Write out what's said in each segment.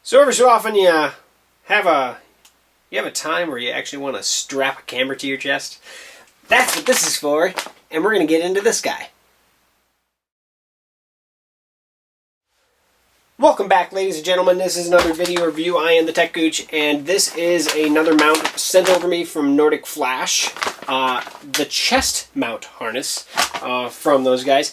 So every so often you have a time where you actually want to strap a camera to your chest. That's what this is for, and we're going to get into this guy. Welcome back, ladies and gentlemen. This is another video review. I am the techgooch, and this is another mount sent over me from Nordic Flash. The chest mount harness from those guys.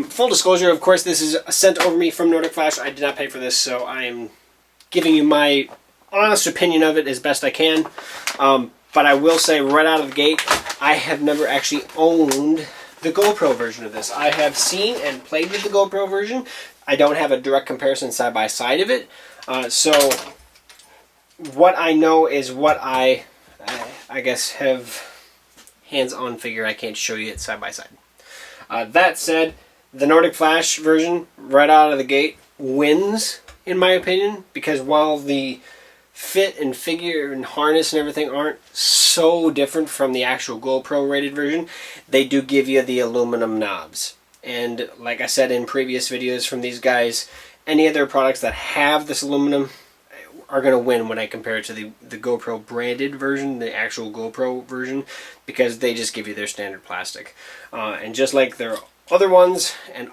Full disclosure, of course, this is sent over me from Nordic Flash. I did not pay for this, so I am giving you my honest opinion of it as best I can. But I will say right out of the gate, I have never actually owned the GoPro version of this. I have seen and played with the GoPro version. I don't have a direct comparison side by side of it. So what I know is what I guess have hands-on figure. I can't show you it side by side. That said, the Nordic Flash version right out of the gate wins in my opinion, because while the fit and figure and harness and everything aren't so different from the actual GoPro rated version, they do give you the aluminum knobs. And like I said in previous videos from these guys, any of their products that have this aluminum are going to win when I compare it to the GoPro branded version, the actual GoPro version, because they just give you their standard plastic. And just like their other ones, and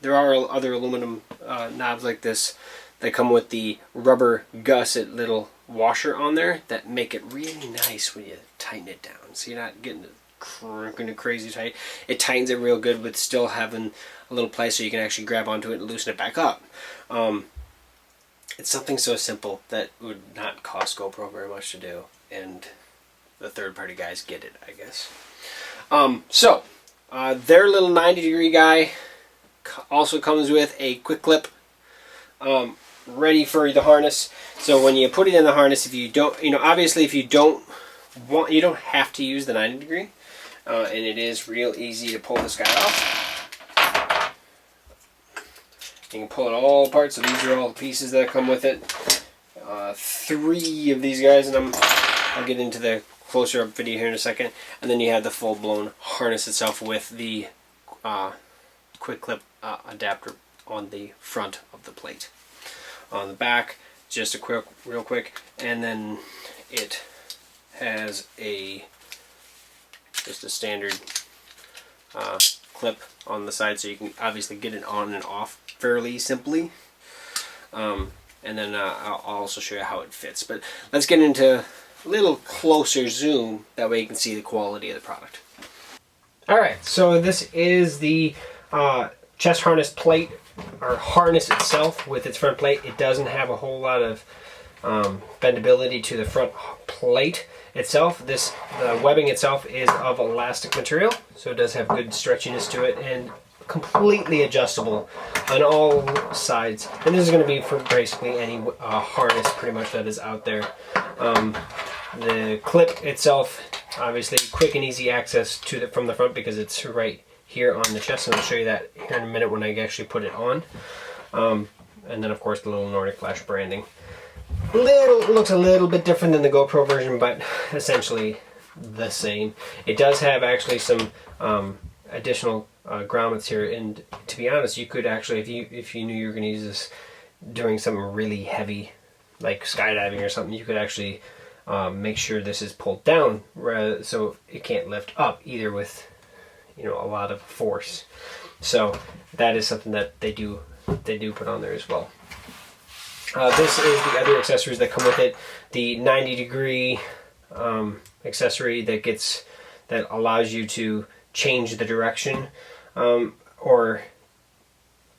there are other aluminum knobs like this that come with the rubber gusset little washer on there that make it really nice when you tighten it down. So you're not getting it cranking crazy tight. It tightens it real good with still having a little place so you can actually grab onto it and loosen it back up. It's something so simple that would not cost GoPro very much to do, and the third-party guys get it, I guess. Their little 90-degree guy also comes with a quick clip ready for the harness. So when you put it in the harness, if you don't, obviously if you don't want, you don't have to use the 90-degree, and it is real easy to pull this guy off. You can pull it all apart, so these are all the pieces that come with it. 3 of these guys, and I'll get into the closer up video here in a second. And then you have the full-blown harness itself with the quick clip adapter on the front of the plate. On the back, just real quick, and then it has just a standard clip on the side, so you can obviously get it on and off fairly simply. And then I'll also show you how it fits. But let's get into a little closer zoom, that way you can see the quality of the product. Alright, so this is the chest harness plate, or harness itself with its front plate. It doesn't have a whole lot of bendability to the front plate itself. The webbing itself is of elastic material, so it does have good stretchiness to it, and completely adjustable on all sides. And this is going to be for basically any harness pretty much that is out there. The clip itself, obviously quick and easy access to from the front, because it's right here on the chest, and I'll show you that here in a minute when I actually put it on. And then of course the little Nordic Flash branding. Looks a little bit different than the GoPro version, but essentially the same. It does have actually some additional grommets here, and to be honest, you could actually, if you knew you were going to use this doing something really heavy like skydiving or something, you could actually make sure this is pulled down so it can't lift up either with a lot of force. So that is something that they do put on there as well. This is the other accessories that come with it. The 90-degree accessory that allows you to change the direction, or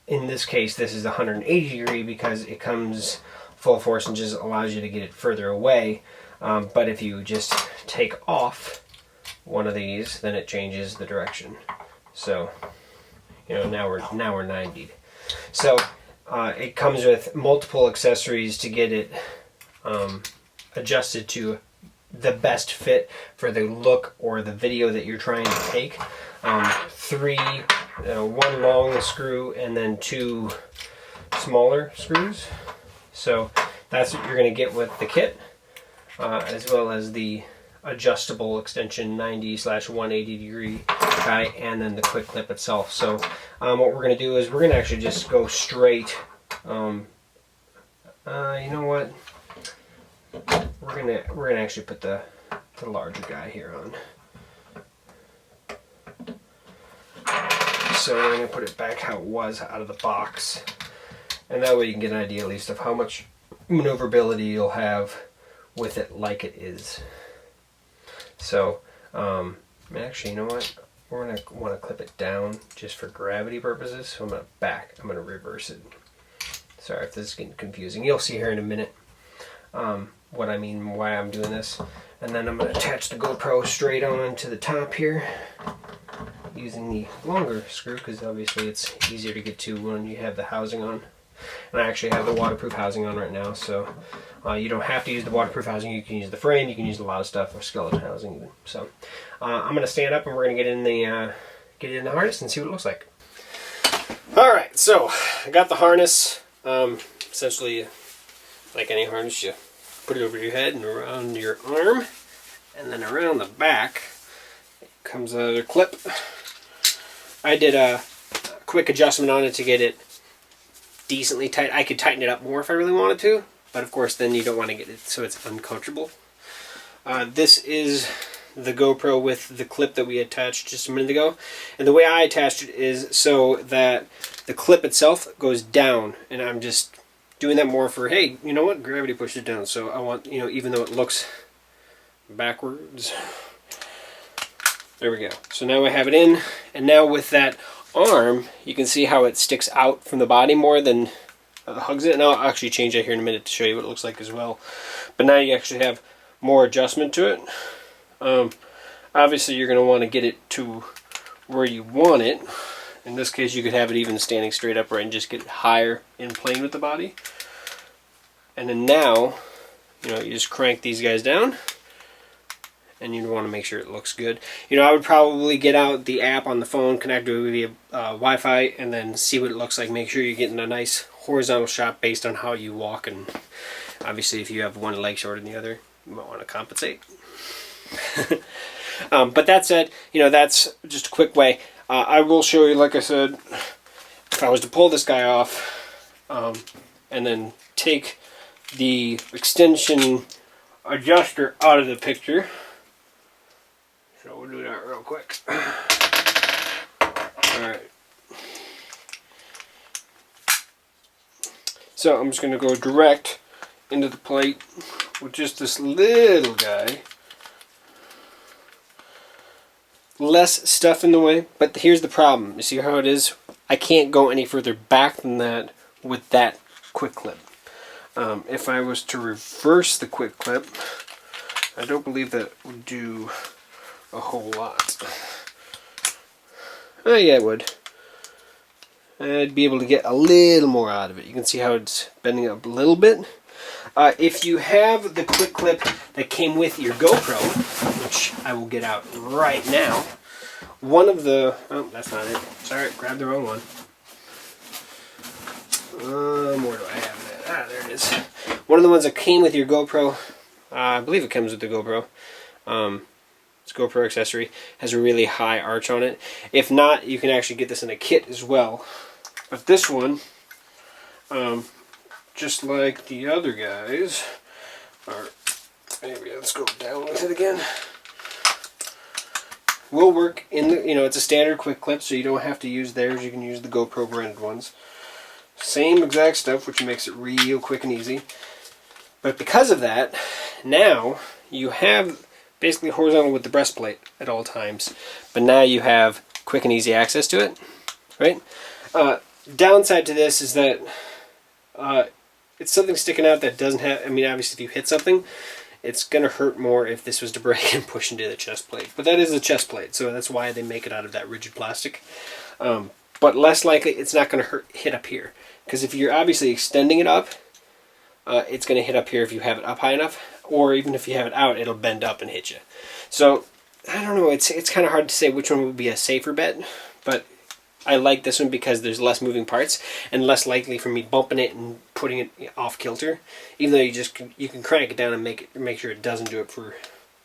in this case this is 180-degree because it comes full force and just allows you to get it further away. But if you just take off one of these, then it changes the direction. So now we're 90. So it comes with multiple accessories to get it adjusted to the best fit for the look or the video that you're trying to take. 3, 1 long screw and then 2 smaller screws. So that's what you're going to get with the kit, as well as the adjustable extension 90/180 degree guy, and then the quick clip itself. So what we're going to do is we're going to actually just go straight You know what? We're gonna actually put the larger guy here on. So we're gonna put it back how it was out of the box, and that way you can get an idea at least of how much maneuverability you'll have with it like it is. So, actually, you know what? We're gonna want to clip it down just for gravity purposes. So I'm gonna reverse it. Sorry if this is getting confusing. You'll see here in a minute what I mean, why I'm doing this. And then I'm gonna attach the GoPro straight on to the top here, using the longer screw because obviously it's easier to get to when you have the housing on. And I actually have the waterproof housing on right now, so you don't have to use the waterproof housing. You can use the frame, you can use a lot of stuff, or skeleton housing even. So I'm going to stand up and we're going to get in the harness and see what it looks like. All right, so I got the harness. Essentially, like any harness, you put it over your head and around your arm, and then around the back comes another clip. I did a quick adjustment on it to get it decently tight. I could tighten it up more if I really wanted to, but of course then you don't want to get it so it's uncomfortable. This is the GoPro with the clip that we attached just a minute ago, and the way I attached it is so that the clip itself goes down, and I'm just doing that more for, hey, you know what, gravity pushes it down, so I want, you know, even though it looks backwards. There we go. So now I have it in, and now with that arm, you can see how it sticks out from the body more than hugs it. And I'll actually change that here in a minute to show you what it looks like as well. But now you actually have more adjustment to it. Obviously, you're going to want to get it to where you want it. In this case, you could have it even standing straight upright and just get it higher in plane with the body. And then now, you know, you just crank these guys down, and you want to make sure it looks good. You know, I would probably get out the app on the phone, connect it via Wi-Fi, and then see what it looks like. Make sure you're getting a nice horizontal shot based on how you walk, and obviously if you have one leg shorter than the other, you might want to compensate. But that said, you know, that's just a quick way. I will show you, like I said, if I was to pull this guy off and then take the extension adjuster out of the picture. So we'll do that real quick. Alright. So I'm just going to go direct into the plate with just this little guy. Less stuff in the way, but here's the problem. You see how it is? I can't go any further back than that with that quick clip. If I was to reverse the quick clip, I don't believe that would do a whole lot. Oh yeah, it would. I'd be able to get a little more out of it. You can see how it's bending up a little bit. If you have the quick clip that came with your GoPro, which I will get out right now, one of the... Oh, that's not it. Sorry, grabbed the wrong one. Where do I have it? Ah, there it is. One of the ones that came with your GoPro, I believe it comes with the GoPro. It's GoPro accessory, has a really high arch on it. If not, you can actually get this in a kit as well. But this one, just like the other guys, are, maybe let's go down with it again, will work in the, you know, it's a standard quick clip, so you don't have to use theirs, you can use the GoPro branded ones. Same exact stuff, which makes it real quick and easy. But because of that, now you have basically horizontal with the breastplate at all times, but now you have quick and easy access to it, right? Downside to this is that it's something sticking out that doesn't have, I mean, obviously if you hit something, it's going to hurt more if this was to break and push into the chest plate. But that is a chest plate, so that's why they make it out of that rigid plastic. But less likely it's not going to hit up here. Because if you're obviously extending it up, it's going to hit up here if you have it up high enough. Or even if you have it out, it'll bend up and hit you. So, I don't know, it's kind of hard to say which one would be a safer bet. But I like this one because there's less moving parts and less likely for me bumping it and putting it off kilter. Even though you can crank it down and make sure it doesn't do it for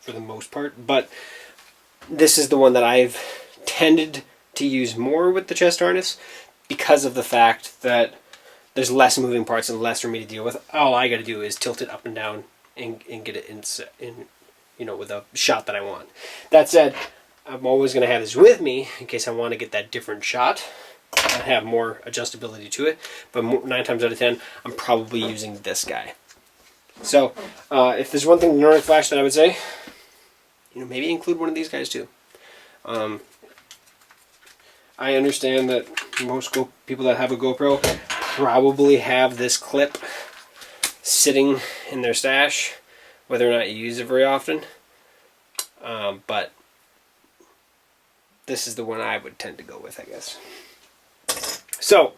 the most part. But this is the one that I've tended to use more with the chest harness because of the fact that there's less moving parts and less for me to deal with. All I got to do is tilt it up and down and get it in, you know, with a shot that I want. That said, I'm always going to have this with me in case I want to get that different shot. I have more adjustability to it, but 9 times out of 10, I'm probably using this guy. So, if there's one thing in Nordic Flash that I would say, you know, maybe include one of these guys too. I understand that most people that have a GoPro probably have this clip sitting in their stash, whether or not you use it very often. But this is the one I would tend to go with, I guess. So,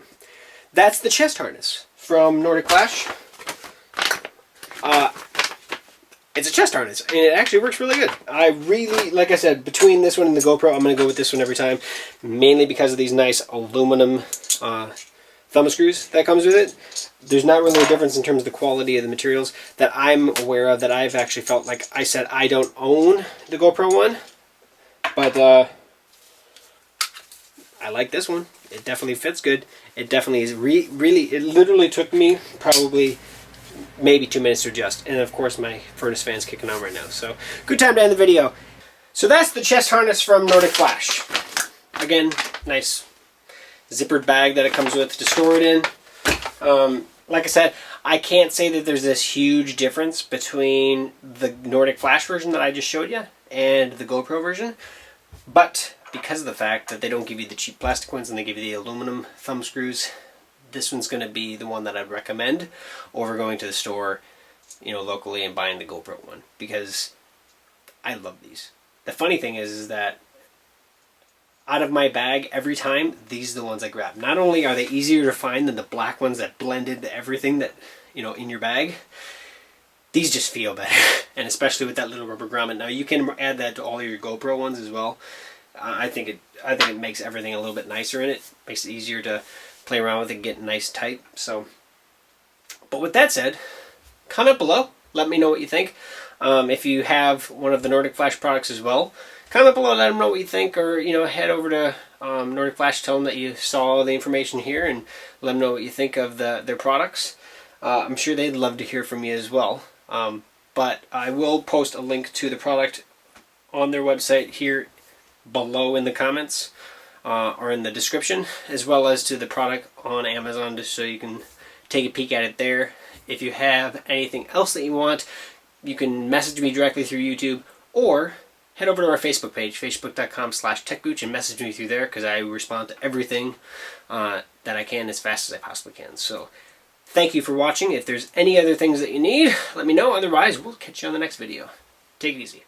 that's the chest harness from Nordic Flash. It's a chest harness, and it actually works really good. I really, like I said, between this one and the GoPro, I'm going to go with this one every time, mainly because of these nice aluminum thumb screws that comes with it. There's not really a difference in terms of the quality of the materials that I'm aware of, that I've actually felt. Like I said, I don't own the GoPro one, but I like this one. It definitely fits good. It definitely is really, it literally took me probably maybe 2 minutes to adjust. And of course my furnace fan's kicking on right now. So good time to end the video. So that's the chest harness from Nordic Flash. Again, nice zippered bag that it comes with to store it in. Like I said, I can't say that there's this huge difference between the Nordic Flash version that I just showed you and the GoPro version. But because of the fact that they don't give you the cheap plastic ones and they give you the aluminum thumb screws, this one's going to be the one that I'd recommend over going to the store, you know, locally and buying the GoPro one, because I love these. The funny thing is that out of my bag every time, these are the ones I grab. Not only are they easier to find than the black ones that blend into everything that, you know, in your bag, these just feel better. And especially with that little rubber grommet. Now you can add that to all your GoPro ones as well. I think it makes everything a little bit nicer in it. Makes it easier to play around with it and get nice tight. So, but with that said, comment below. Let me know what you think. If you have one of the Nordic Flash products as well, comment below. Let them know what you think, or you know, head over to Nordic Flash. Tell them that you saw all the information here, and let them know what you think of their products. I'm sure they'd love to hear from you as well. But I will post a link to the product on their website here below in the comments or in the description, as well as to the product on Amazon, just so you can take a peek at it there. If you have anything else that you want, you can message me directly through YouTube, or head over to our Facebook page, facebook.com/techgooch, and message me through there, because I respond to everything that I can as fast as I possibly can. So thank you for watching. If there's any other things that you need, let me know. Otherwise, we'll catch you on the next video. Take it easy.